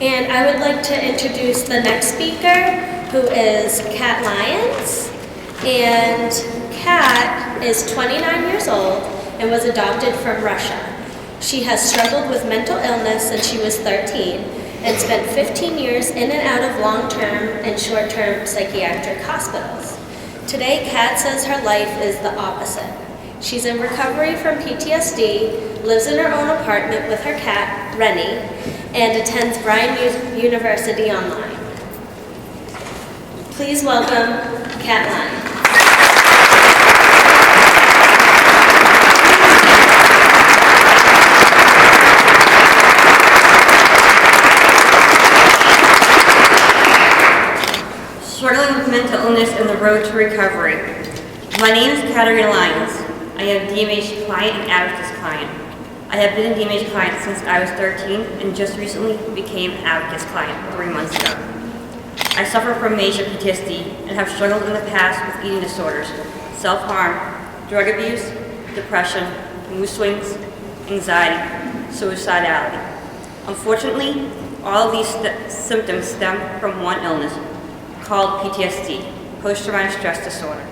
And I would like to introduce the next speaker, who is Lyons. And Kat is 29 years old and was adopted from Russia. She has struggled with mental illness since she was 13 and spent 15 years in and out of long-term and short-term psychiatric hospitals. Today, Kat says her life is the opposite. She's in recovery from PTSD, lives in her own apartment with her cat, Rennie, and attends Bryan University online. Please welcome Kat Lyons. Struggling with mental illness and the road to recovery. My name is Kat Lyons. I am a DMH client and Abacus client. I have been a DMH client since I was 13 and just recently became an Abacus client 3 months ago. I suffer from major PTSD and have struggled in the past with eating disorders, self-harm, drug abuse, depression, mood swings, anxiety, suicidality. Unfortunately, all of these symptoms stem from one illness called PTSD, post-traumatic stress disorder.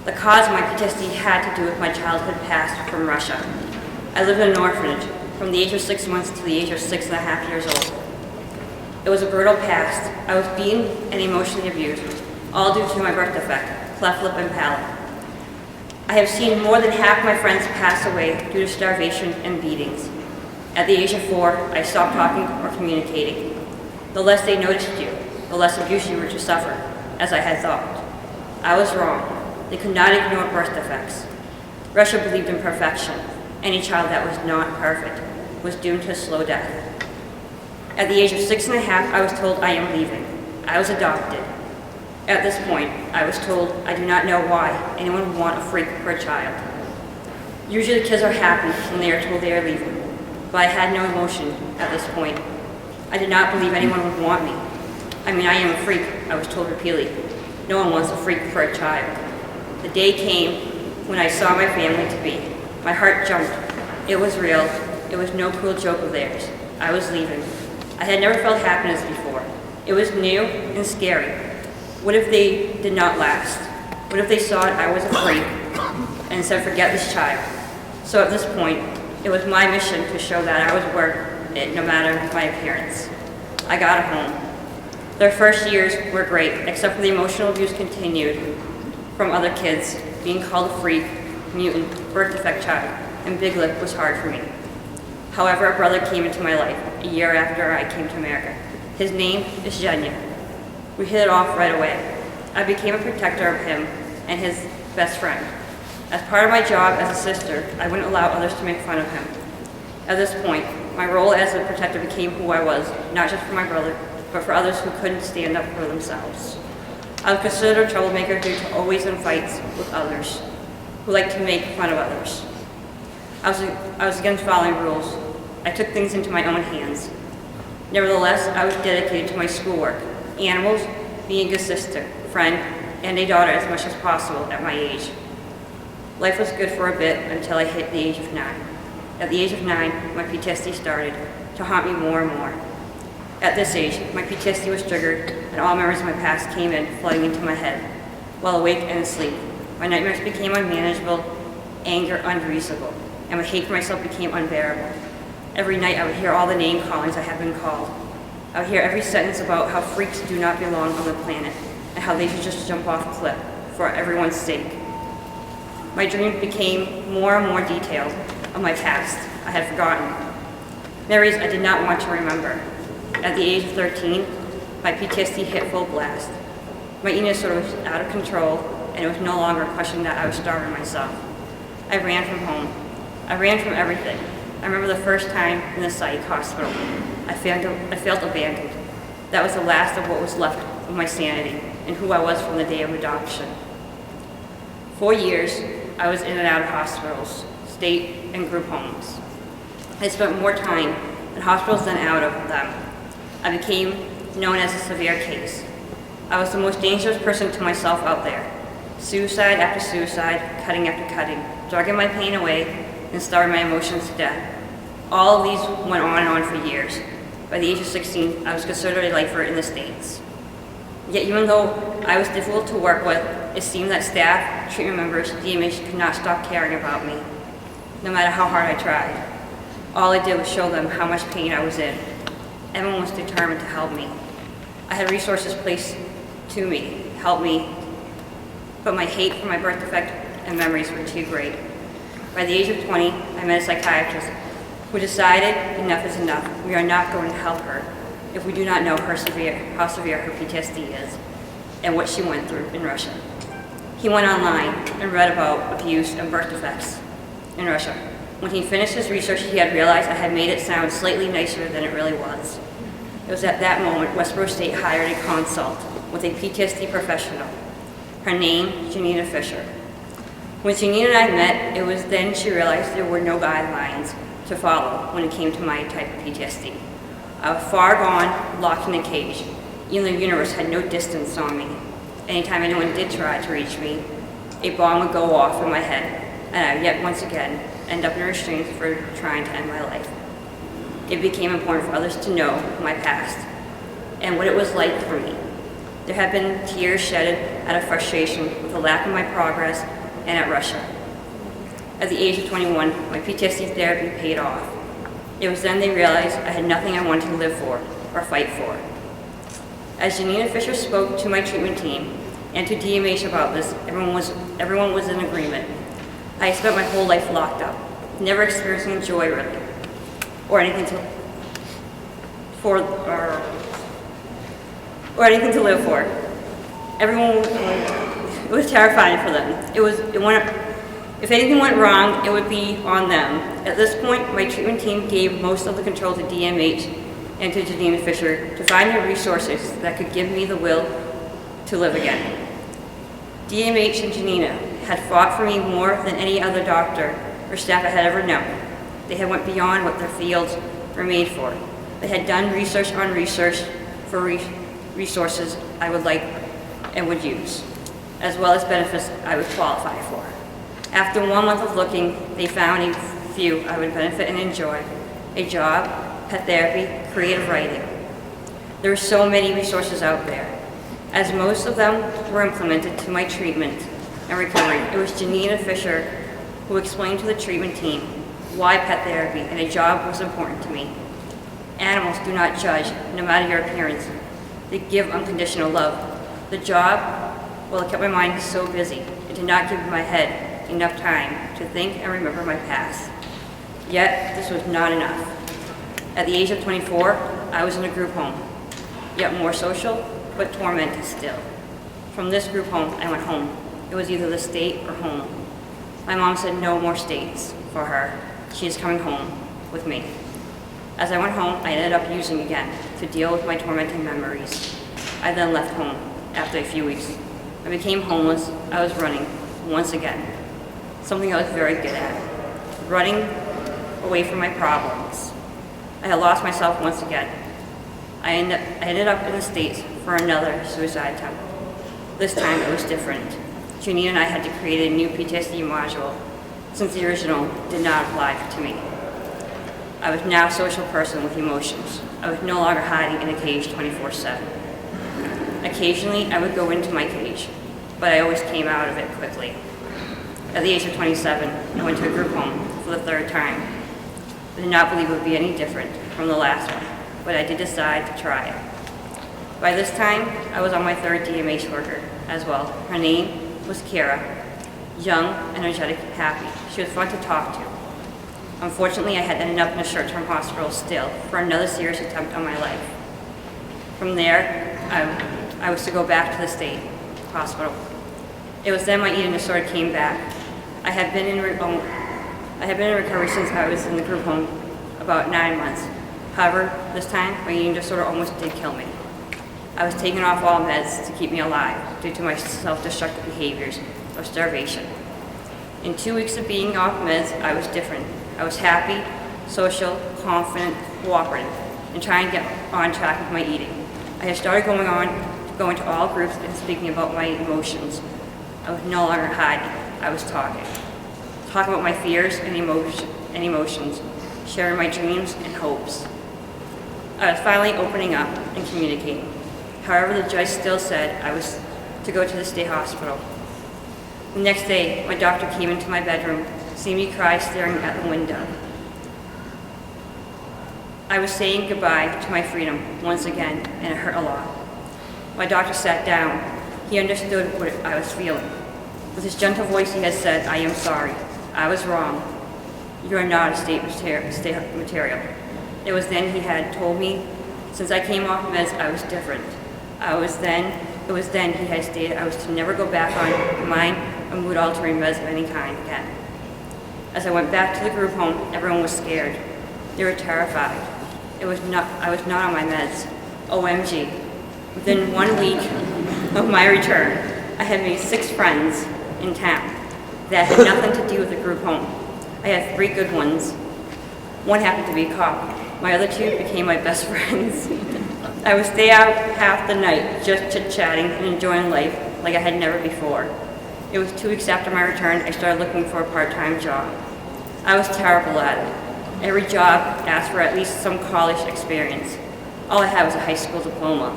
The cause of my PTSD had to do with my childhood past from Russia. I lived in an orphanage from the age of 6 months to the age of 6.5 years old. It was a brutal past. I was beaten and emotionally abused, all due to my birth defect, cleft lip and palate. I have seen more than half my friends pass away due to starvation and beatings. At the age of 4, I stopped talking or communicating. The less they noticed you, the less abuse you were to suffer, as I had thought. I was wrong. They could not ignore birth defects. Russia believed in perfection. Any child that was not perfect was doomed to slow death. At the age of 6.5, I was told I am leaving. I was adopted. At this point, I was told I do not know why anyone would want a freak for a child. Usually kids are happy when they are told they are leaving, but I had no emotion at this point. I did not believe anyone would want me. I mean, I am a freak, I was told repeatedly. No one wants a freak for a child. The day came when I saw my family to be. My heart jumped. It was real. It was no cruel joke of theirs. I was leaving. I had never felt happiness before. It was new and scary. What if they did not last? What if they saw I was a freak and said, forget this child? So at this point, it was my mission to show that I was worth it no matter my appearance. I got a home. Their first years were great, except for the emotional abuse continued from other kids, being called a freak, mutant, birth defect child, and big lip was hard for me. However, a brother came into my life a year after I came to America. His name is Zhenya. We hit it off right away. I became a protector of him and his best friend. As part of my job as a sister, I wouldn't allow others to make fun of him. At this point, my role as a protector became who I was, not just for my brother, but for others who couldn't stand up for themselves. I was considered a troublemaker due to always in fights with others, who like to make fun of others. I was against following rules. I took things into my own hands. Nevertheless, I was dedicated to my schoolwork, animals, being a good sister, friend, and a daughter as much as possible at my age. Life was good for a bit until I hit the age of 9. At the age of 9, my PTSD started to haunt me more and more. At this age, my PTSD was triggered and all memories of my past came in, flooding into my head. While awake and asleep, my nightmares became unmanageable, anger unreasonable, and my hate for myself became unbearable. Every night I would hear all the name callings I had been called. I would hear every sentence about how freaks do not belong on the planet and how they should just jump off a cliff for everyone's sake. My dreams became more and more detailed of my past I had forgotten. Memories I did not want to remember. At the age of 13, my PTSD hit full blast. My eating disorder was out of control, and it was no longer a question that I was starving myself. I ran from home. I ran from everything. I remember the first time in the psych hospital. I felt abandoned. That was the last of what was left of my sanity and who I was from the day of adoption. 4 years, I was in and out of hospitals, state and group homes. I spent more time in hospitals than out of them. I became known as a severe case. I was the most dangerous person to myself out there. Suicide after suicide, cutting after cutting, drugging my pain away and starving my emotions to death. All of these went on and on for years. By the age of 16, I was considered a lifer in the States. Yet even though I was difficult to work with, it seemed that staff, treatment members, DMH could not stop caring about me, no matter how hard I tried. All I did was show them how much pain I was in. Everyone was determined to help me. I had resources placed to me, help me, but my hate for my birth defect and memories were too great. By the age of 20, I met a psychiatrist who decided enough is enough. We are not going to help her if we do not know how severe her PTSD is and what she went through in Russia. He went online and read about abuse and birth defects in Russia. When he finished his research, he had realized I had made it sound slightly nicer than it really was. It was at that moment Westboro State hired a consult with a PTSD professional. Her name, Janina Fisher. When Janina and I met, it was then she realized there were no guidelines to follow when it came to my type of PTSD. I was far gone, locked in a cage. Even the universe had no distance on me. Anytime anyone did try to reach me, a bomb would go off in my head, and I would yet once again end up in restraints for trying to end my life. It became important for others to know my past and what it was like for me. There have been tears shed out of frustration with the lack of my progress and at Russia. At the age of 21, my PTSD therapy paid off. It was then they realized I had nothing I wanted to live for or fight for. As Janina Fisher spoke to my treatment team and to DMH about this, everyone was in agreement. I spent my whole life locked up, never experiencing joy really, or anything to live for. It was terrifying for them. If anything went wrong, it would be on them. At this point, my treatment team gave most of the control to DMH and to Janina Fisher to find the resources that could give me the will to live again. DMH and Janina had fought for me more than any other doctor or staff I had ever known. They had went beyond what their fields were made for. They had done research on research for resources I would like and would use, as well as benefits I would qualify for. After 1 month of looking, they found a few I would benefit and enjoy: a job, pet therapy, creative writing. There are so many resources out there. As most of them were implemented to my treatment and recovery, it was Janina Fisher who explained to the treatment team why pet therapy and a job was important to me. Animals do not judge, no matter your appearance. They give unconditional love. The job, well, it kept my mind so busy, it did not give my head enough time to think and remember my past. Yet, this was not enough. At the age of 24, I was in a group home, yet more social, but tormented still. From this group home, I went home. It was either the state or home. My mom said no more states for her. She is coming home with me. As I went home, I ended up using again to deal with my tormenting memories. I then left home after a few weeks. I became homeless. I was running once again. Something I was very good at. Running away from my problems. I had lost myself once again. I ended up in the States for another suicide attempt. This time it was different. Janina and I had to create a new PTSD module since the original did not apply to me. I was now a social person with emotions. I was no longer hiding in a cage 24/7. Occasionally I would go into my cage, but I always came out of it quickly. At the age of 27, I went to a group home for the third time. I did not believe it would be any different from the last one, but I did decide to try it. By this time, I was on my third DMH worker as well. Her name was Kara. Young, energetic, happy. She was fun to talk to. Unfortunately, I had ended up in a short-term hospital still for another serious attempt on my life. From there, I was to go back to the state hospital. It was then my eating disorder came back. I had been in recovery since I was in the group home about 9 months. However, this time, my eating disorder almost did kill me. I was taking off all meds to keep me alive due to my self-destructive behaviors of starvation. In 2 weeks of being off meds, I was different. I was happy, social, confident, cooperative, and trying to get on track with my eating. I had started going to all groups and speaking about my emotions. I was no longer hiding. I was talking about my fears and emotions, sharing my dreams and hopes. I was finally opening up and communicating. However, the judge still said I was to go to the state hospital. The next day, my doctor came into my bedroom, seeing me cry staring at the window. I was saying goodbye to my freedom once again, and it hurt a lot. My doctor sat down. He understood what I was feeling. With his gentle voice, he had said, "I am sorry. I was wrong. You are not a state material." It was then he had told me, since I came off meds, I was different. It was then he had stated I was to never go back on mind or mood-altering meds of any kind again. As I went back to the group home, everyone was scared. They were terrified. I was not on my meds. OMG. Within 1 week of my return, I had made 6 friends in town that had nothing to do with the group home. I had 3 good ones. One happened to be a cop. My other 2 became my best friends. I would stay out half the night just chit-chatting and enjoying life like I had never before. It was 2 weeks after my return, I started looking for a part-time job. I was terrible at it. Every job asked for at least some college experience. All I had was a high school diploma.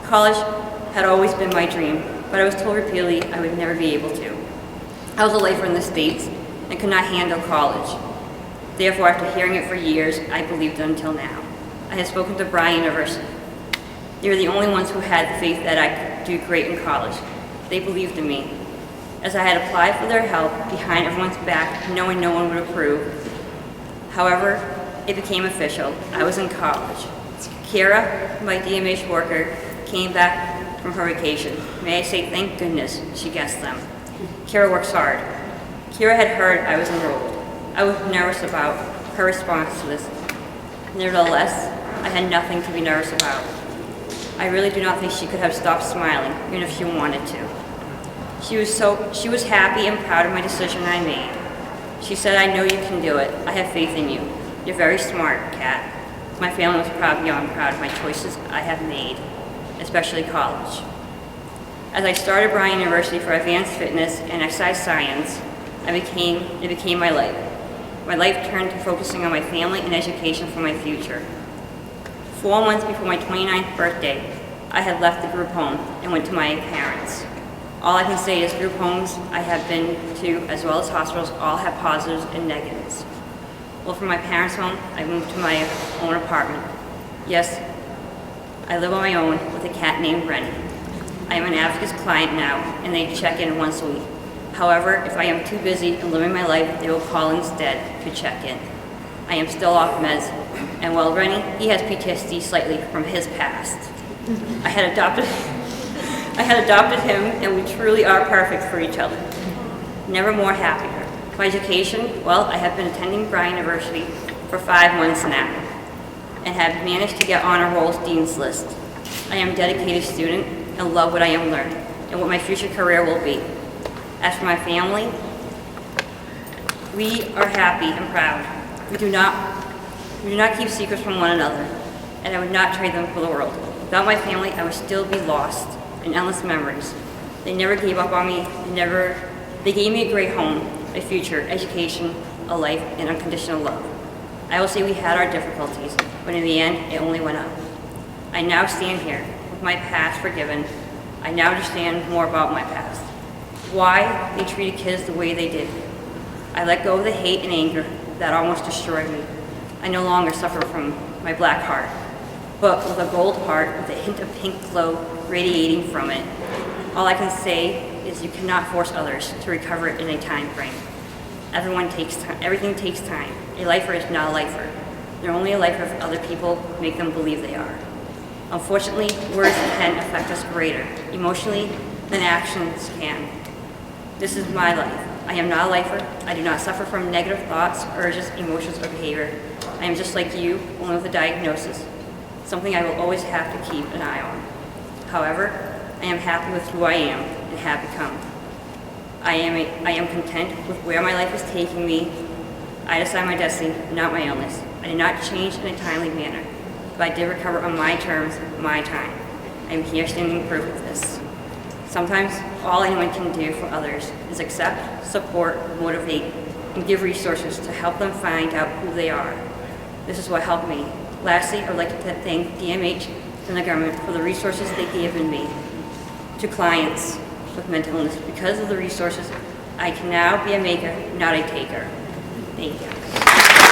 College had always been my dream, but I was told repeatedly I would never be able to. I was a lifer in the States and could not handle college. Therefore, after hearing it for years, I believed it until now. I had spoken to Bryan University. They were the only ones who had the faith that I could do great in college. They believed in me. As I had applied for their help behind everyone's back, knowing no one would approve. However, it became official. I was in college. Kira, my DMH worker, came back from her vacation. May I say thank goodness she guessed them. Kira works hard. Kira had heard I was enrolled. I was nervous about her response to this. Nevertheless, I had nothing to be nervous about. I really do not think she could have stopped smiling, even if she wanted to. She was happy and proud of my decision I made. She said, "I know you can do it. I have faith in you. You're very smart, Kat." My family was proud beyond proud of my choices I have made, especially college. As I started Bryan University for advanced fitness and exercise science, it became my life. My life turned to focusing on my family and education for my future. 4 months before my 29th birthday, I had left the group home and went to my parents'. All I can say is group homes I have been to, as well as hospitals, all have positives and negatives. Well, from my parents' home, I moved to my own apartment. Yes, I live on my own with a cat named Rennie. I am an Advocates client now, and they check in once a week. However, if I am too busy and living my life, they will call instead to check in. I am still off meds, and while Rennie, he has PTSD slightly from his past. I had adopted him, and we truly are perfect for each other. Never more happier. My education, well, I have been attending Bryan University for 5 months now, and have managed to get honor roll's dean's list. I am a dedicated student and love what I am learning, and what my future career will be. As for my family, we are happy and proud. We do not keep secrets from one another, and I would not trade them for the world. Without my family, I would still be lost in endless memories. They never gave up on me. They gave me a great home, a future, education, a life, and unconditional love. I will say we had our difficulties, but in the end, it only went up. I now stand here with my past forgiven. I now understand more about my past. Why they treated kids the way they did. I let go of the hate and anger that almost destroyed me. I no longer suffer from my black heart, but with a gold heart with a hint of pink glow radiating from it. All I can say is you cannot force others to recover it in a time frame. Everything takes time. A lifer is not a lifer. They're only a lifer if other people make them believe they are. Unfortunately, words can affect us greater, emotionally, than actions can. This is my life. I am not a lifer. I do not suffer from negative thoughts, urges, emotions, or behavior. I am just like you, only with a diagnosis, something I will always have to keep an eye on. However, I am happy with who I am and have become. I am content with where my life is taking me. I decide my destiny, not my illness. I did not change in a timely manner, but I did recover on my terms, my time. I am here standing proof of this. Sometimes all anyone can do for others is accept, support, motivate, and give resources to help them find out who they are. This is what helped me. Lastly, I would like to thank DMH and the government for the resources they given me to clients with mental illness. Because of the resources, I can now be a maker, not a taker. Thank you.